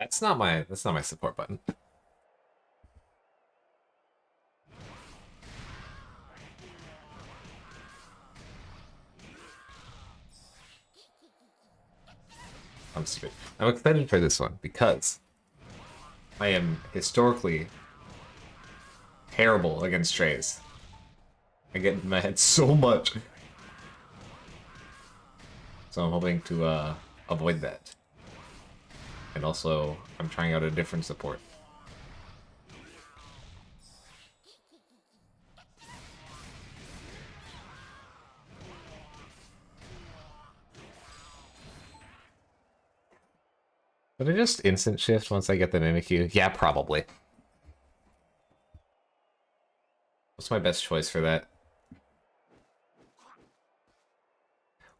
That's not my support button. I'm stupid. I'm excited for this one because I am historically terrible against Trays. I get in my head so much. So I'm hoping to avoid that. And also, I'm trying out a different support. But I just instant shift once I get the Mimikyu? Yeah, probably. What's my best choice for that?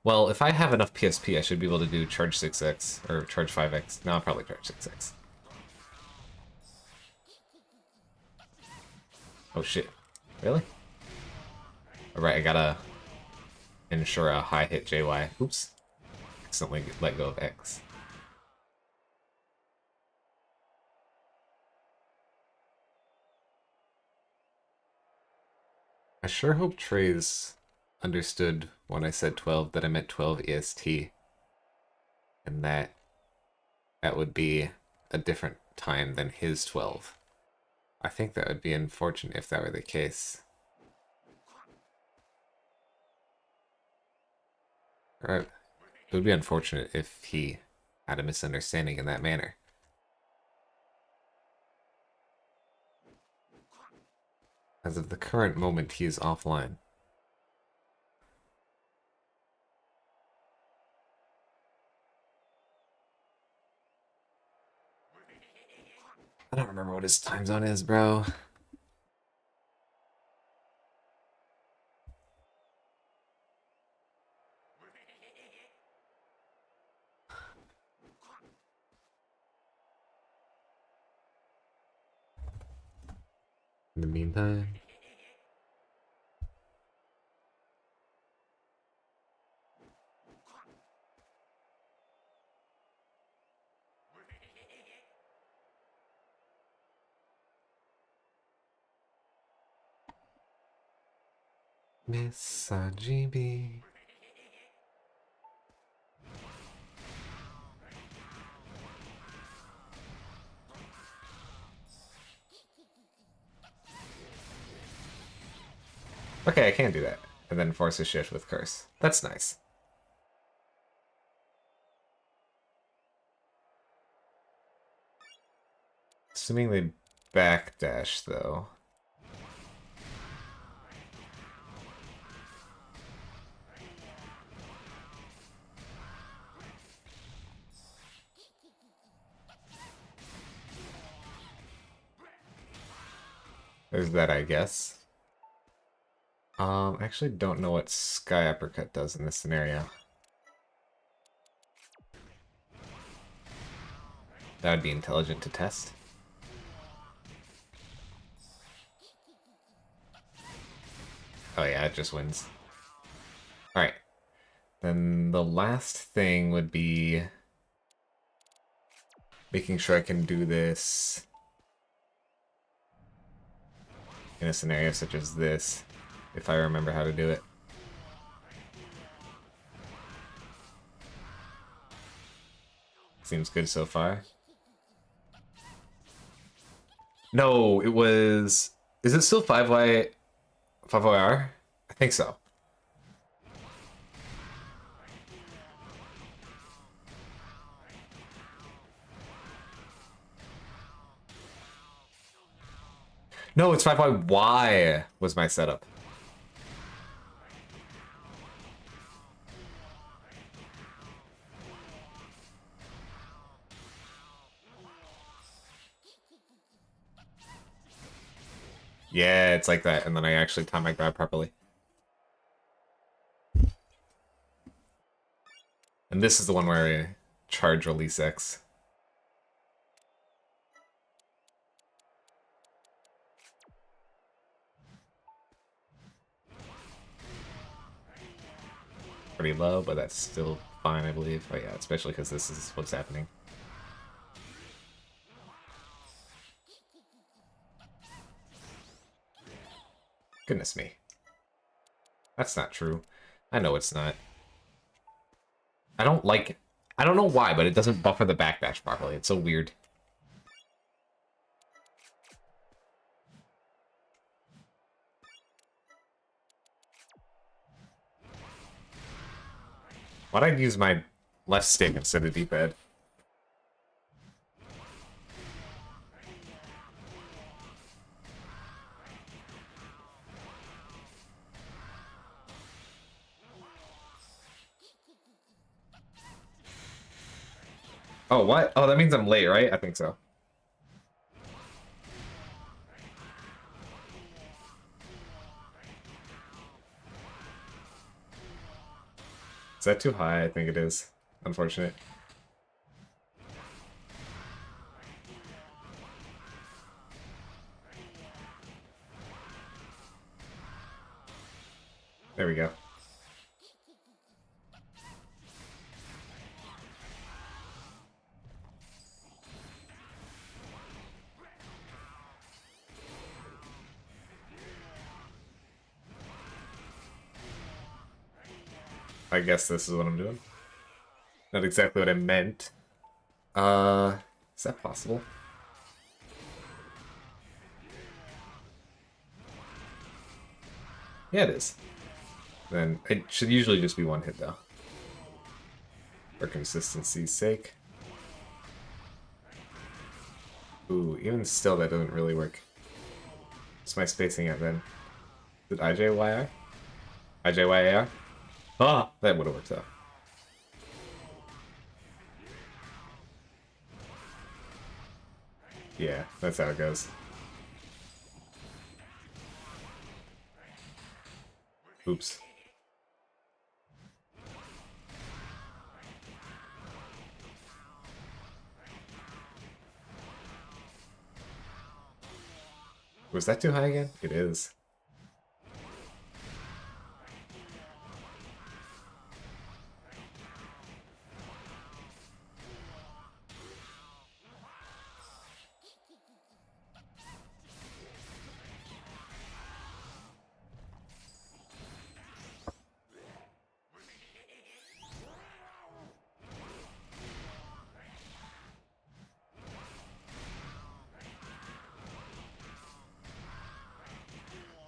Well, if I have enough PSP, I should be able to do charge 6x, or charge 5x. No, I'll probably charge 6x. Oh shit. Really? Alright, I gotta ensure a high hit JY. Oops. Accidentally let go of X. I sure hope Trey's understood when I said 12 that I meant 12 EST. And that would be a different time than his 12. I think that would be unfortunate if that were the case. Or it would be unfortunate if he had a misunderstanding in that manner. As of the current moment, he is offline. I don't remember what his time zone is, bro. In the meantime... Miss RGB. Okay, I can do that. And then force a shift with curse. That's nice. Assuming they backdash, though. There's that, I guess. I actually don't know what Sky Uppercut does in this scenario. That would be intelligent to test. Oh yeah, it just wins. Alright. Then the last thing would be making sure I can do this in a scenario such as this, if I remember how to do it. Seems good so far. No, it was... Is it still 5Y... 5YR? I think so. No, it's 5Y was my setup. Yeah, it's like that, and then I actually time my grab properly. And this is the one where I charge release X. Pretty low, but that's still fine, I believe. Oh yeah, especially because this is what's happening. Goodness me. That's not true. I know it's not. I don't like it. I don't know why, but it doesn't buffer the backdash properly. It's so weird. Why'd I use my left stick instead of D-pad? Oh, what? Oh, that means I'm late, right? I think so. Is that too high? I think it is. Unfortunate. There we go. I guess this is what I'm doing. Not exactly what I meant. Is that possible? Yeah, it is. Then it should usually just be one hit, though. For consistency's sake. Ooh, even still, that doesn't really work. What's my spacing at then? Did IJYR? IJYAR? Ah, that would have worked though. Yeah, that's how it goes. Oops. Was that too high again? It is.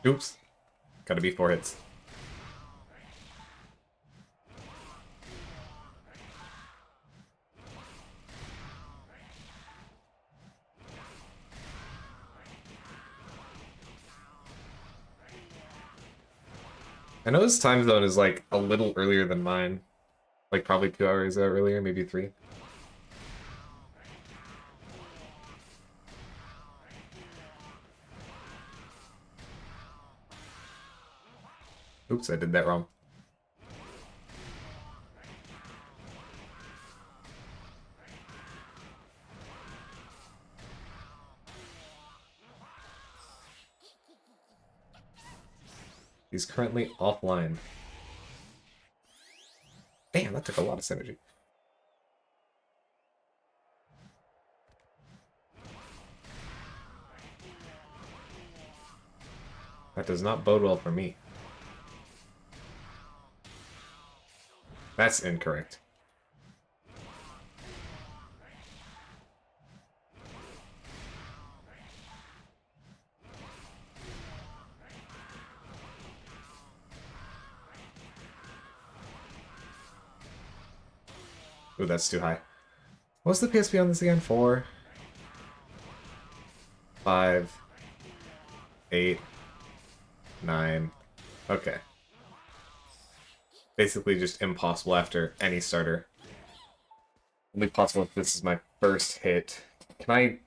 Oops. Gotta be 4 hits. I know his time zone is like a little earlier than mine. Like probably 2 hours earlier, maybe 3. Oops, I did that wrong. He's currently offline. Damn, that took a lot of synergy. That does not bode well for me. That's incorrect. Ooh, that's too high. What's the PSP on this again? 4, 5, 8, 9. Okay. Basically just impossible after any starter. Only possible if this is my first hit. Can I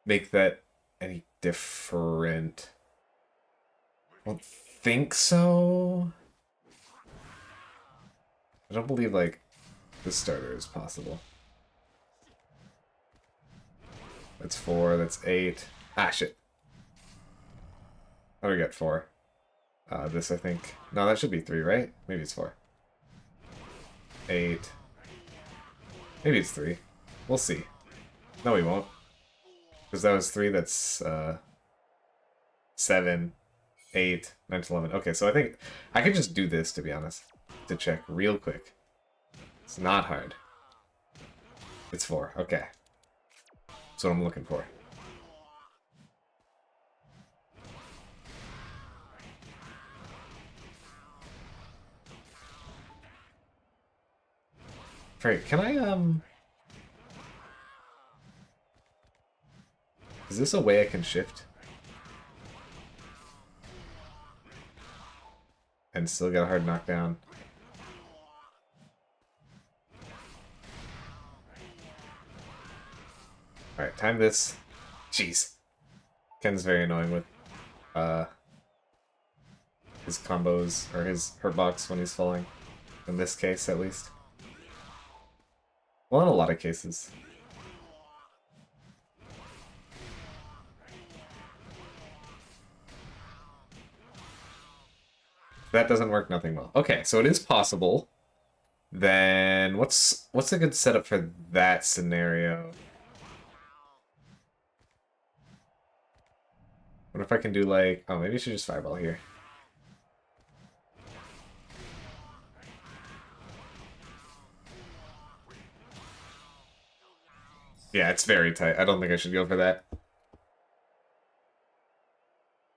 make that any different? I don't think so. I don't believe, like, this starter is possible. That's 4, that's 8. Ah, shit. How do I get 4? This, I think. No, that should be 3, right? Maybe it's 4. 8. Maybe it's 3. We'll see. No, we won't. Because that was 3, that's, 7, 8, 9 to 11. Okay, so I think I could just do this, to be honest, to check real quick. It's not hard. It's 4. Okay. That's what I'm looking for. Great. Can I, is this a way I can shift? And still get a hard knockdown? Alright, time this. Jeez. Ken's very annoying with, his combos, or his hurtbox when he's falling. In this case, at least. Well, in a lot of cases. If that doesn't work, nothing will. Okay, so it is possible. Then what's a good setup for that scenario? What if I can do like, oh, maybe I should just fireball here. Yeah, it's very tight. I don't think I should go for that.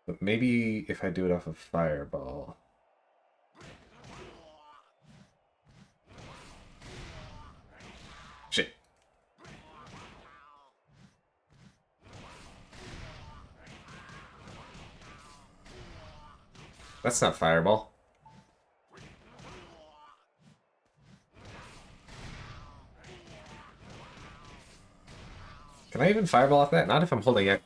But maybe if I do it off of fireball. Shit. That's not fireball. Can I even fireball off that? Not if I'm holding it.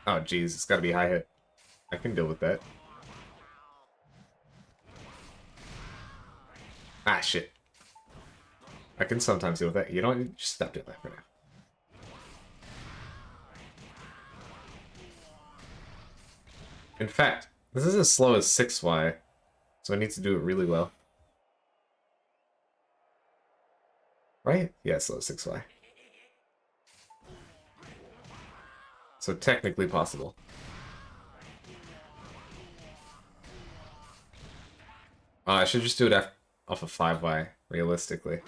Oh, geez, it's gotta be high hit. I can deal with that. Ah, shit. I can sometimes deal with that. You know what? Just stop doing that for now. In fact, this is as slow as 6Y, so I need to do it really well. Right? Yeah, slow as 6Y. So technically possible. I should just do it off of 5Y, realistically.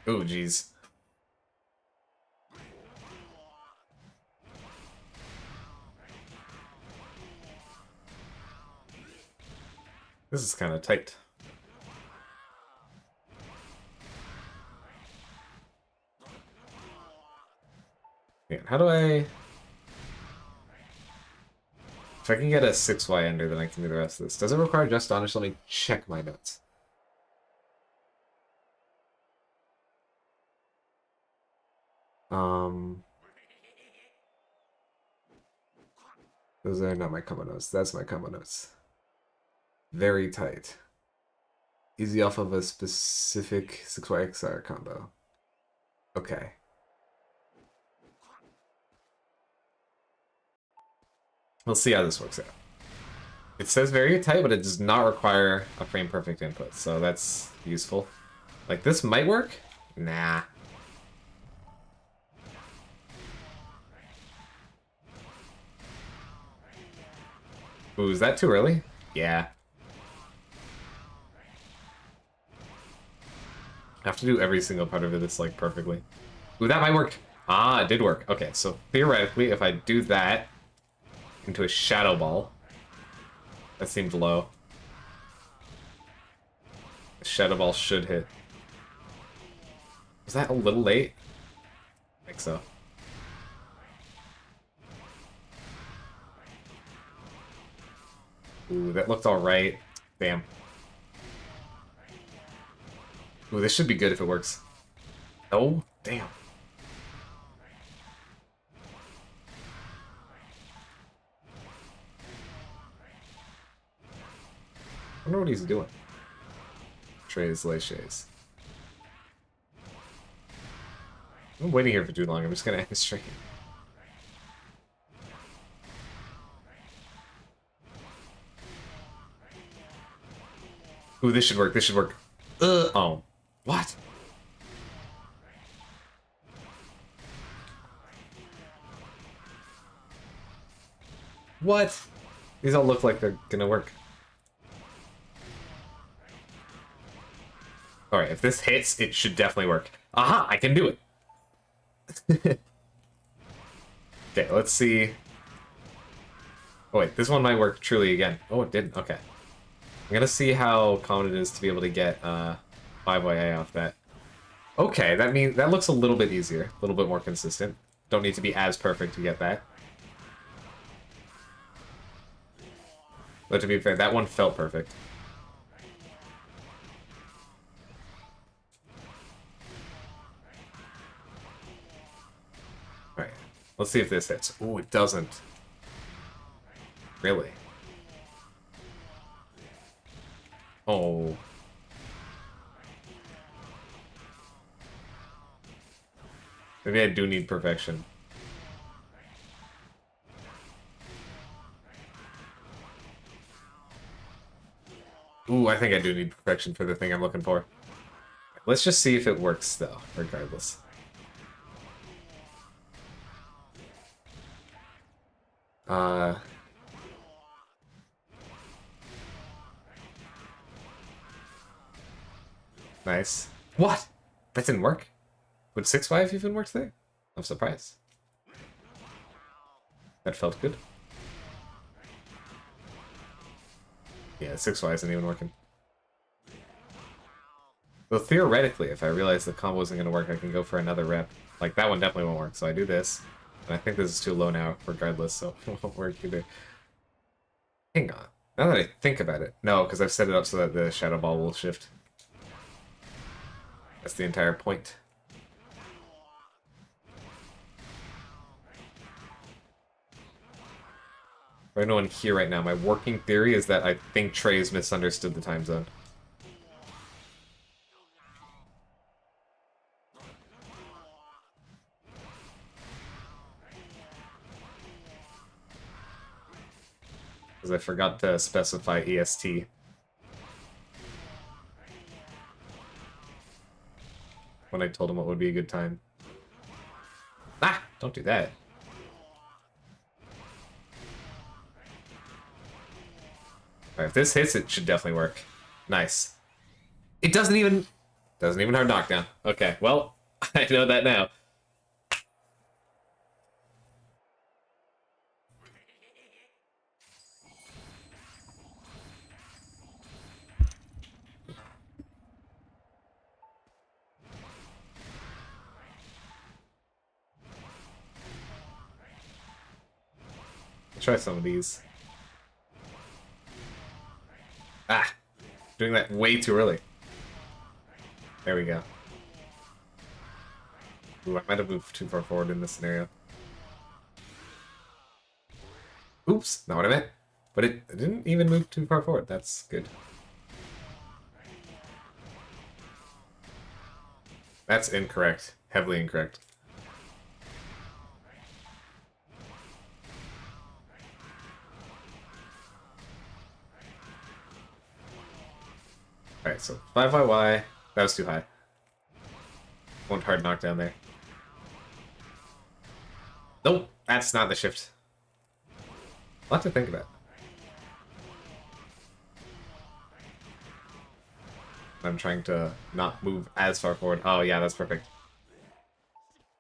Oh, jeez. This is kind of tight. Man, how do I... If I can get a 6Y under, then I can do the rest of this. Does it require just dodge? Let me check my notes. Those are not my combo notes. That's my combo notes. Very tight. Easy off of a specific 6Y XR combo. Okay. We'll see how this works out. It says very tight, but it does not require a frame perfect input, so that's useful. Like, this might work? Nah. Ooh, is that too early? Yeah. I have to do every single part of this, like, perfectly. Ooh, that might work. Ah, it did work. Okay, so theoretically, if I do that into a shadow ball, that seemed low. The shadow ball should hit. Was that a little late? I think so. Ooh, that looked alright. Damn. Ooh, this should be good if it works. Oh, damn. I wonder what he's doing. Tres Leches. I'm waiting here for too long. I'm just gonna end the stream. Ooh, this should work. This should work. Oh. What? What? These all look like they're gonna work. Alright, if this hits, it should definitely work. Aha! I can do it! Okay, let's see. Oh wait, this one might work truly again. Oh, it didn't. Okay. I'm gonna see how common it is to be able to get 5YA off that. Okay, that looks a little bit easier. A little bit more consistent. Don't need to be as perfect to get that. But to be fair, that one felt perfect. Alright, let's see if this hits. Ooh, it doesn't. Really? Oh. Maybe I do need perfection. Ooh, I think I do need perfection for the thing I'm looking for. Let's just see if it works, though, regardless. Nice. What? That didn't work? Would 6-5 even work there? I'm surprised. That felt good. Yeah, 6-5 isn't even working. Well, theoretically, if I realize the combo isn't going to work, I can go for another rep. Like, that one definitely won't work, so I do this. And I think this is too low now, regardless, so it won't work either. Hang on. Now that I think about it. No, because I've set it up so that the Shadow Ball will shift. That's the entire point. For anyone here right now, my working theory is that I think Trey's misunderstood the time zone. Because I forgot to specify EST. When I told him what would be a good time. Ah! Don't do that. Alright, if this hits, it should definitely work. Nice. It doesn't even hard knockdown. Okay, well, I know that now. Let's try some of these. Ah! Doing that way too early. There we go. Ooh, I might have moved too far forward in this scenario. Oops, not what I meant. But it didn't even move too far forward. That's good. That's incorrect. Heavily incorrect. Alright, so 5YY. That was too high. One hard knockdown there. Nope, that's not the shift. A lot to think about. I'm trying to not move as far forward. Oh yeah, that's perfect.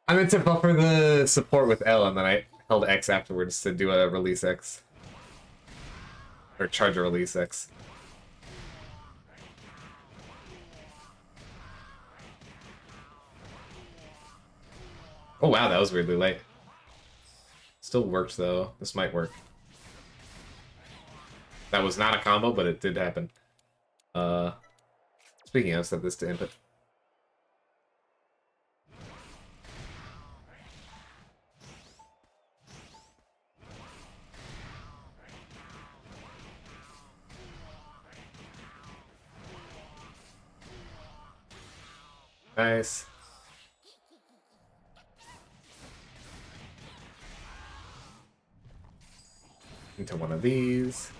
I meant to buffer the support with L, and then I held X afterwards to do a release X. Or charge a release X. Oh wow, that was weirdly late. Still worked though. This might work. That was not a combo, but it did happen. Speaking of, set this to input. Nice. into one of these.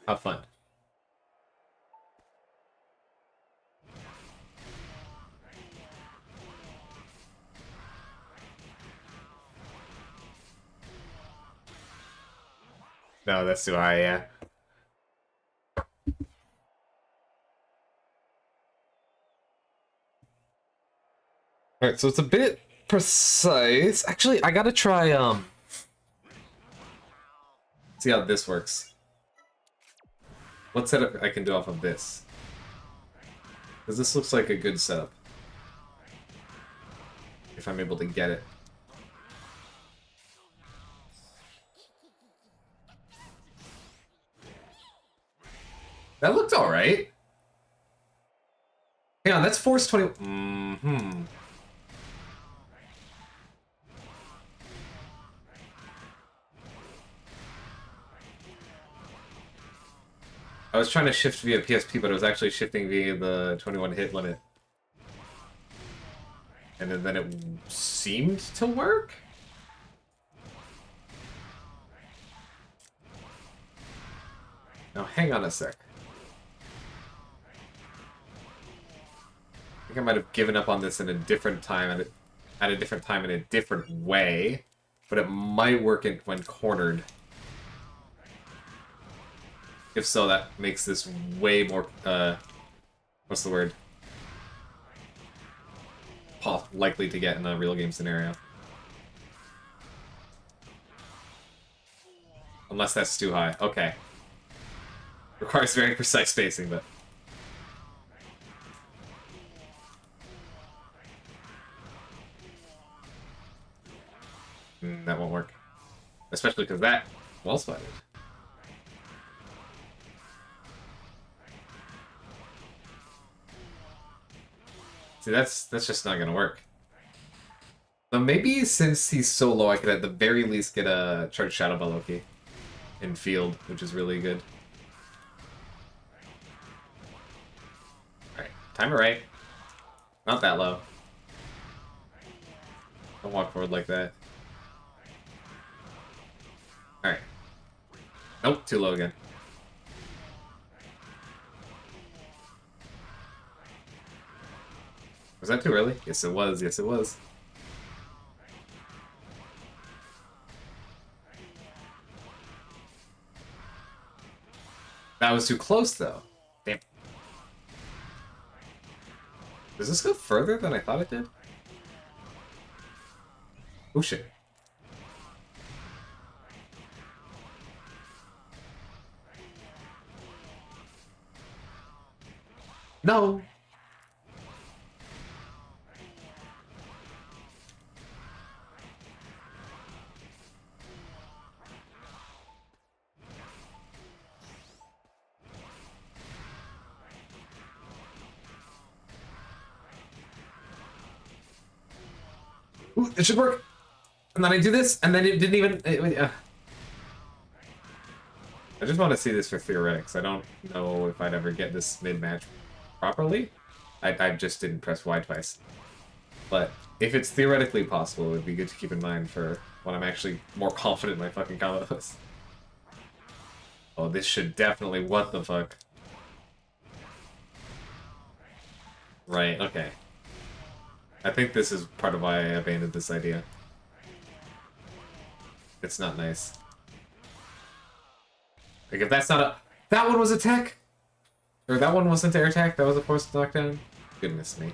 Have fun. No, that's too high, yeah. Alright, so it's a bit precise. Actually, I gotta try, see how this works. What setup I can do off of this? Because this looks like a good setup. If I'm able to get it. That looked alright. Hang on, that's Force 20... Mm-hmm. I was trying to shift via PSP, but it was actually shifting via the 21 hit limit. And then it seemed to work? Now, hang on a sec. I think I might have given up on this in a different time, at a different time in a different way, but it might work when cornered. If so, that makes this way more, what's the word? Likely to get in a real game scenario. Unless that's too high. Okay. Requires very precise spacing, but... that won't work. Especially because that well spotted. See, that's just not gonna work. So maybe since he's so low, I could at the very least get a charged Shadow Ball Loki in field, which is really good. Alright, time it right. Not that low. Don't walk forward like that. Alright. Nope, too low again. Was that too early? Yes, it was. Yes, it was. That was too close, though. Damn. Does this go further than I thought it did? Oh, shit. No! Ooh, it should work! And then I do this, and then it didn't even... I just want to see this for theoretics. I don't know if I'd ever get this mid-match properly. I just didn't press Y twice. But if it's theoretically possible, it would be good to keep in mind for when I'm actually more confident in my fucking combos. Oh, this should definitely... What the fuck? Right, okay. I think this is part of why I abandoned this idea. It's not nice. Like, if that's not a... That one was a tech? Or that one wasn't air attack, that was a forced knockdown? Goodness me.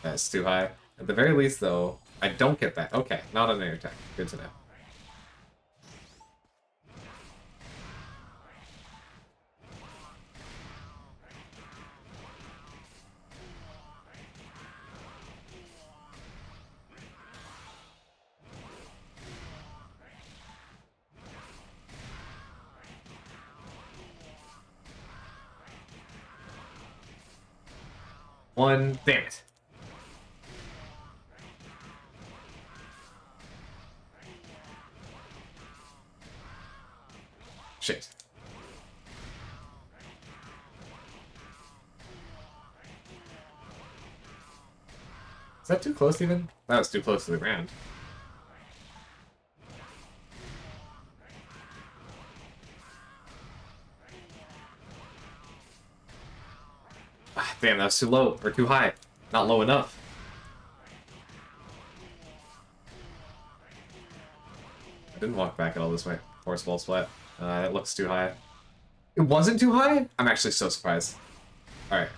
That's too high. At the very least, though, I don't get that. Okay, not an air attack. Good to know. One, damn it. that too close even? That was too close to the ground. Ah, damn, that was too low, or too high. Not low enough. I didn't walk back at all this way. Force ball splat. That looks too high. It wasn't too high? I'm actually so surprised. Alright.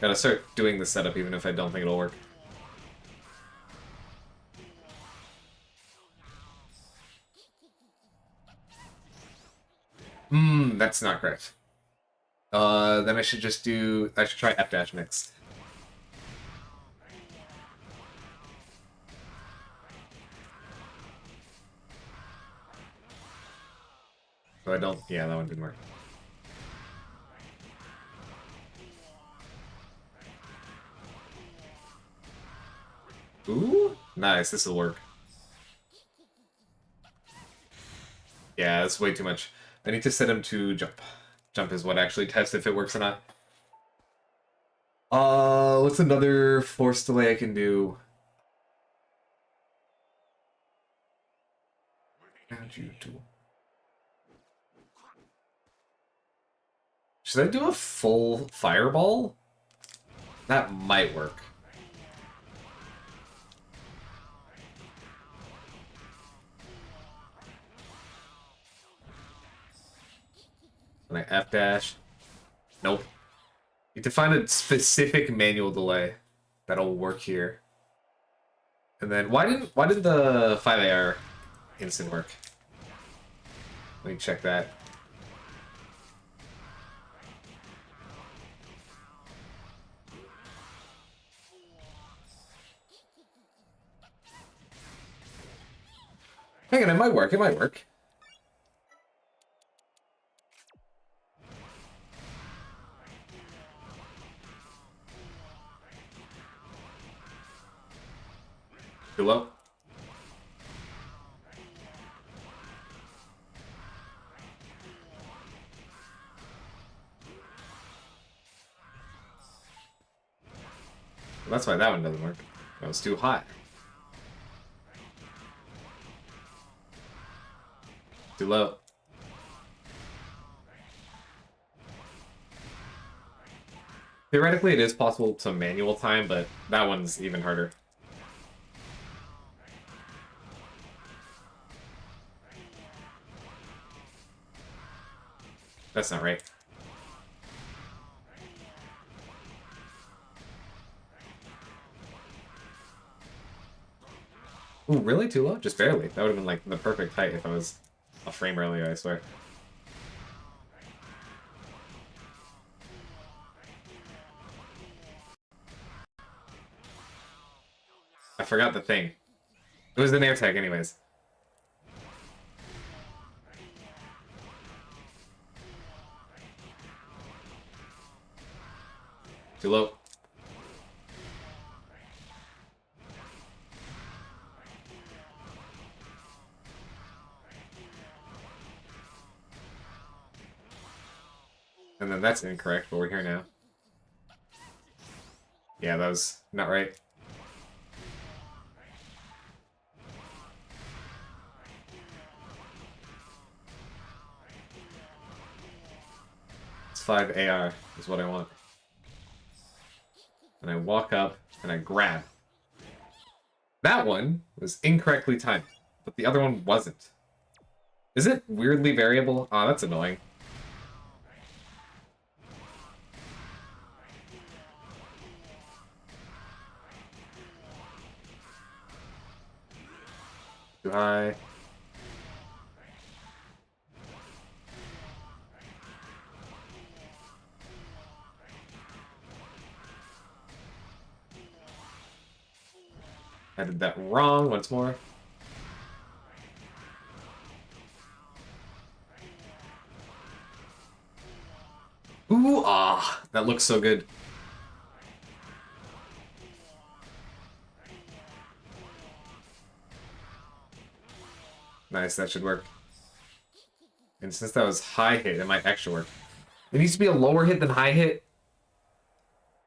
Gotta start doing the setup even if I don't think it'll work. That's not correct. Then I should just do... I should try F-dash next. So I don't... Yeah, that one didn't work. Ooh, nice. This will work. Yeah, that's way too much. I need to set him to jump. Jump is what actually tests if it works or not. What's another force delay I can do? Should I do a full fireball? That might work. And I F-dash. Nope. You have to find a specific manual delay that'll work here. And then why did the 5AR instant work? Let me check that. Hang on, it might work. It might work. Too low. Well, that's why that one doesn't work. That was too high. Too low. Theoretically, it is possible to manual time, but that one's even harder. That's not right. Ooh, really? Too low? Just barely. That would have been like the perfect height if I was a frame earlier, I swear. I forgot the thing. It was an air tag anyways. Too low. And then that's incorrect, but we're here now. Yeah, that was not right. It's 5 AR is what I want. And I walk up and I grab. That one was incorrectly timed, but the other one wasn't. Is it weirdly variable? Aw, that's annoying. Too high. I did that wrong once more. Ooh, ah, that looks so good. Nice, that should work. And since that was high hit, it might actually work. It needs to be a lower hit than high hit.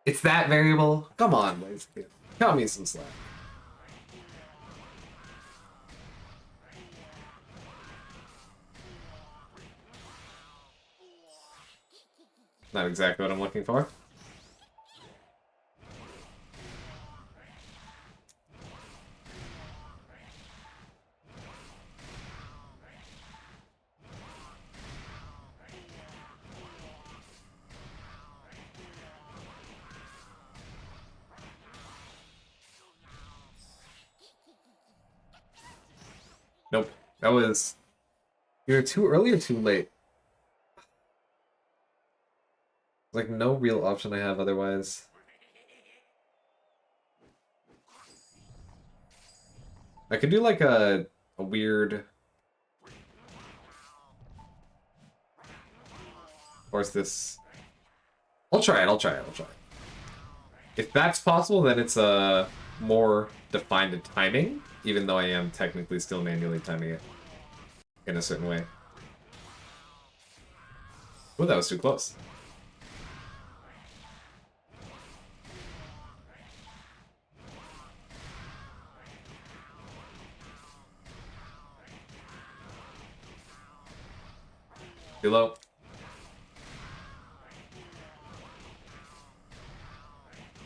It's that variable. Come on, boys. Cut me some slack. Not exactly what I'm looking for. Nope. That was either too early or too late. Like, no real option I have otherwise. I could do like a weird... Or is this... I'll try it. If that's possible, then it's a more defined timing, even though I am technically still manually timing it in a certain way. Oh, that was too close. Too low.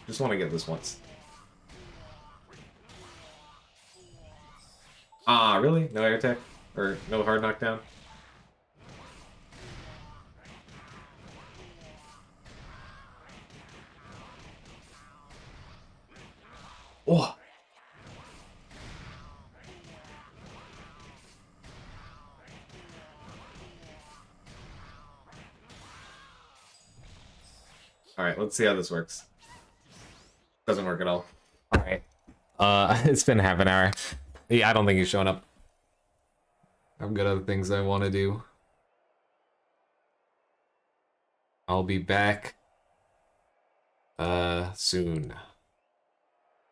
Just want to get this once. Ah, really? No air attack? Or no hard knockdown? Oh! Alright, let's see how this works. Doesn't work at all. Alright. It's been half an hour. Yeah, I don't think he's showing up. I've got other things I want to do. I'll be back soon.